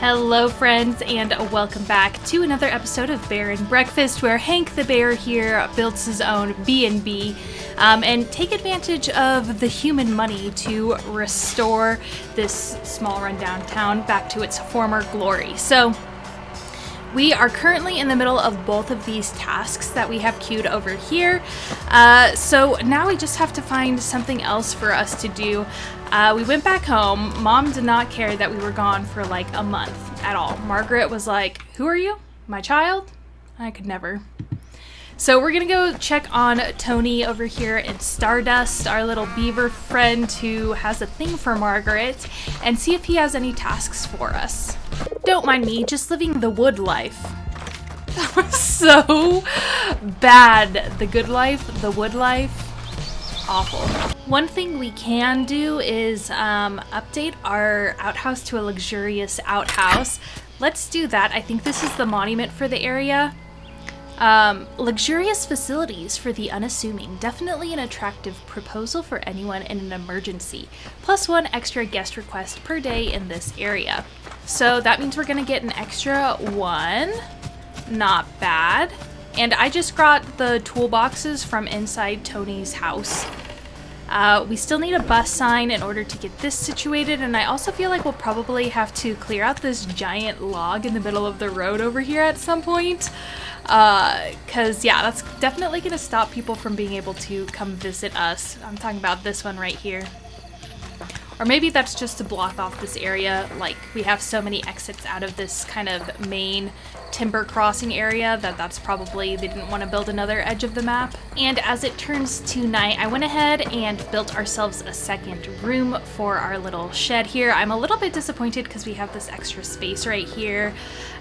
Hello friends, and welcome back to another episode of Bear and Breakfast, where Hank the Bear here builds his own B&B and take advantage of the human money to restore this small rundown town back to its former glory. So we are currently in the middle of both of these tasks that we have queued over here. So now we just have to find something else for us to do. We went back home. Mom did not care that we were gone for like a month at all. Margaret was like, "Who are you? My child?" I could never. So we're gonna go check on Tony over here in Stardust, our little beaver friend who has a thing for Margaret, and see if he has any tasks for us. Don't mind me, just living the wood life. That was so bad. The good life, the wood life. Awful. One thing we can do is update our outhouse to a luxurious outhouse. Let's do that. I think this is the monument for the area. Luxurious facilities for the unassuming. Definitely an attractive proposal for anyone in an emergency. Plus 1 extra guest request per day in this area. So that means we're gonna get an extra 1. Not bad. And I just got the toolboxes from inside Tony's house. We still need a bus sign in order to get this situated, and I also feel like we'll probably have to clear out this giant log in the middle of the road over here at some point. Cause yeah, that's definitely gonna stop people from being able to come visit us. I'm talking about this one right here. Or maybe that's just to block off this area. Like, we have so many exits out of this kind of main timber crossing area that's probably they didn't want to build another edge of the map. And as it turns to night, I went ahead and built ourselves a second room for our little shed here. I'm a little bit disappointed because we have this extra space right here.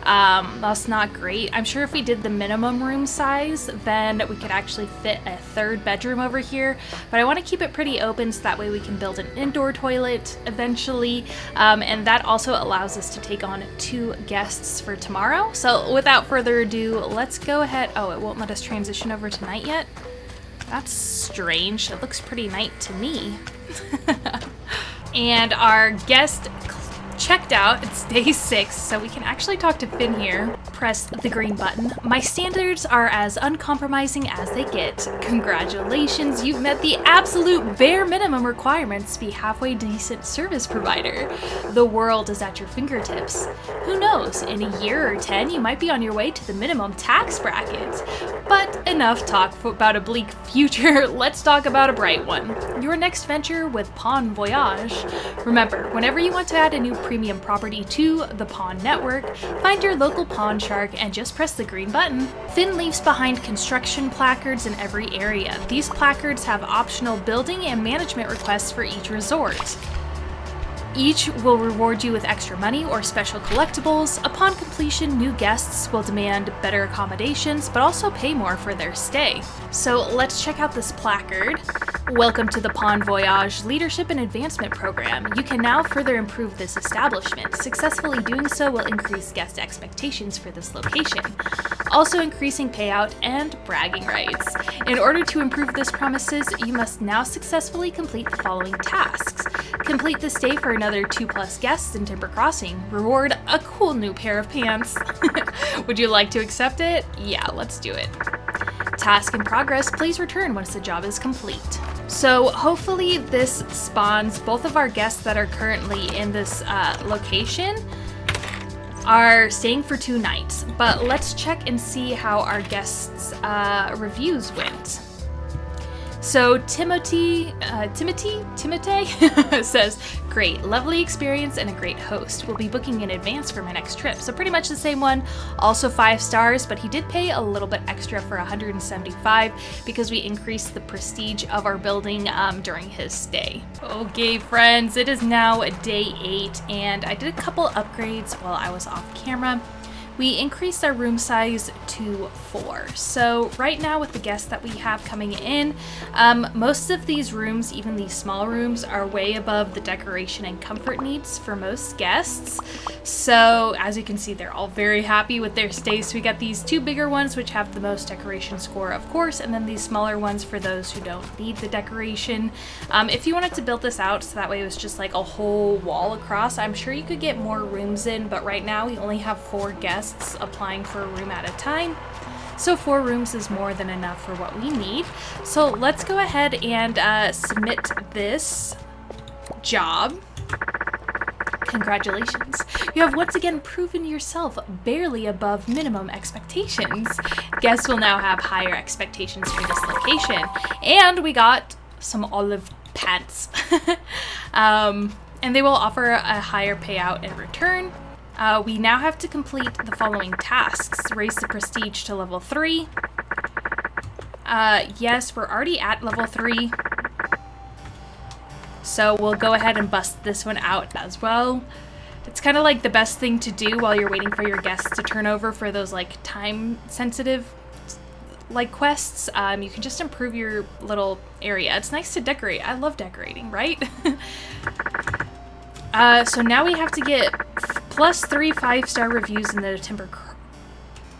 That's not great. I'm sure if we did the minimum room size, then we could actually fit a third bedroom over here. But I want to keep it pretty open so that way we can build an indoor toilet eventually. And that also allows us to take on 2 guests for tomorrow. So without further ado, let's go ahead. Oh, it won't let us transition over to night yet? That's strange. It looks pretty night to me. And our guest checked out. It's day 6, so we can actually talk to Finn here. Press the green button. My standards are as uncompromising as they get. Congratulations, you've met the absolute bare minimum requirements to be halfway decent service provider. The world is at your fingertips. Who knows, in a year or 10, you might be on your way to the minimum tax bracket. But enough talk about a bleak future. Let's talk about a bright one. Your next venture with Pawn Voyage. Remember, whenever you want to add a new premium property to the Pawn Network, find your local pawn shark and just press the green button. Finn leaves behind construction placards in every area. These placards have optional building and management requests for each resort. Each will reward you with extra money or special collectibles. Upon completion, new guests will demand better accommodations, but also pay more for their stay. So let's check out this placard. Welcome to the Pawn Voyage Leadership and Advancement Program. You can now further improve this establishment. Successfully doing so will increase guest expectations for this location, also increasing payout and bragging rights. In order to improve this premises, you must now successfully complete the following tasks. Complete the stay for another 2+ guests in Timber Crossing. Reward a cool new pair of pants. Would you like to accept it? Yeah, let's do it. Task in progress. Please return once the job is complete. So hopefully this spawns both of our guests that are currently in this location are staying for 2 nights. But let's check and see how our guests' reviews went. So Timothy says, great, lovely experience and a great host. We'll be booking in advance for my next trip. So pretty much the same one, also 5 stars, but he did pay a little bit extra for 175 because we increased the prestige of our building during his stay. Okay, friends, it is now day 8 and I did a couple upgrades while I was off camera. we increased our room size to 4. So right now with the guests that we have coming in, most of these rooms, even these small rooms, are way above the decoration and comfort needs for most guests. So as you can see, they're all very happy with their stays. So we got these 2 bigger ones which have the most decoration score, of course, and then these smaller ones for those who don't need the decoration. If you wanted to build this out so that way it was just like a whole wall across, I'm sure you could get more rooms in, but right now we only have 4 guests applying for a room at a time. So 4 rooms is more than enough for what we need. So let's go ahead and submit this job. Congratulations. You have once again proven yourself barely above minimum expectations. Guests will now have higher expectations for this location. And we got some olive pants. And they will offer a higher payout in return. We now have to complete the following tasks. Raise the prestige to level 3. Yes, we're already at level 3. So we'll go ahead and bust this one out as well. It's kind of like the best thing to do while you're waiting for your guests to turn over for those like time sensitive like quests. You can just improve your little area. It's nice to decorate. I love decorating, right? So now we have to get +3 5-star reviews in the Timber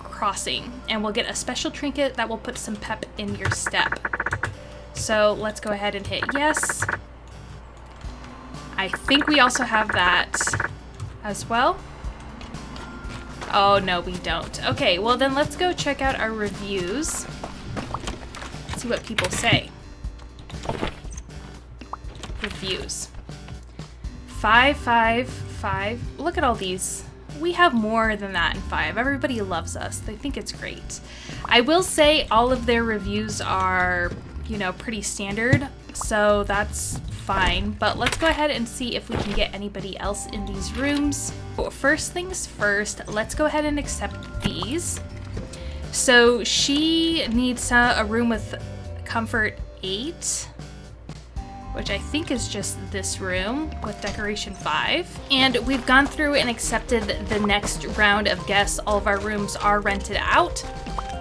Crossing, and we'll get a special trinket that will put some pep in your step. So let's go ahead and hit yes. I think we also have that as well. Oh no, we don't. Okay, well then let's go check out our reviews. See what people say. Reviews. 5, 5, 5. Look at all these. We have more than that in 5. Everybody loves us. They think it's great. I will say all of their reviews are, you know, pretty standard, so that's fine. But let's go ahead and see if we can get anybody else in these rooms. But first things first, let's go ahead and accept these. So she needs a room with comfort 8. Which I think is just this room with decoration 5. And we've gone through and accepted the next round of guests. All of our rooms are rented out.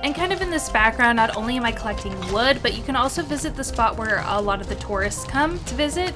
And kind of in this background, not only am I collecting wood, but you can also visit the spot where a lot of the tourists come to visit.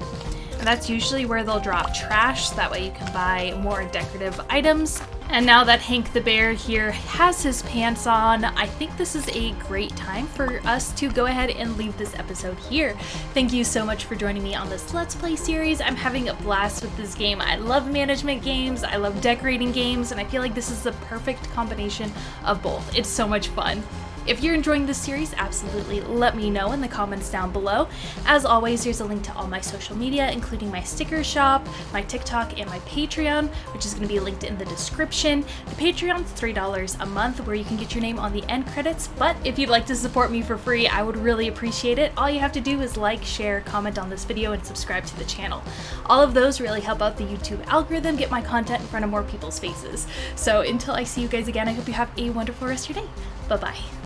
And that's usually where they'll drop trash, so that way you can buy more decorative items. And now that Hank the Bear here has his pants on, I think this is a great time for us to go ahead and leave this episode here. Thank you so much for joining me on this Let's Play series. I'm having a blast with this game. I love management games, I love decorating games, and I feel like this is the perfect combination of both. It's so much fun. If you're enjoying this series, absolutely let me know in the comments down below. As always, here's a link to all my social media, including my sticker shop, my TikTok, and my Patreon, which is going to be linked in the description. The Patreon's $3 a month, where you can get your name on the end credits, but if you'd like to support me for free, I would really appreciate it. All you have to do is like, share, comment on this video, and subscribe to the channel. All of those really help out the YouTube algorithm, get my content in front of more people's faces. So until I see you guys again, I hope you have a wonderful rest of your day. Bye-bye.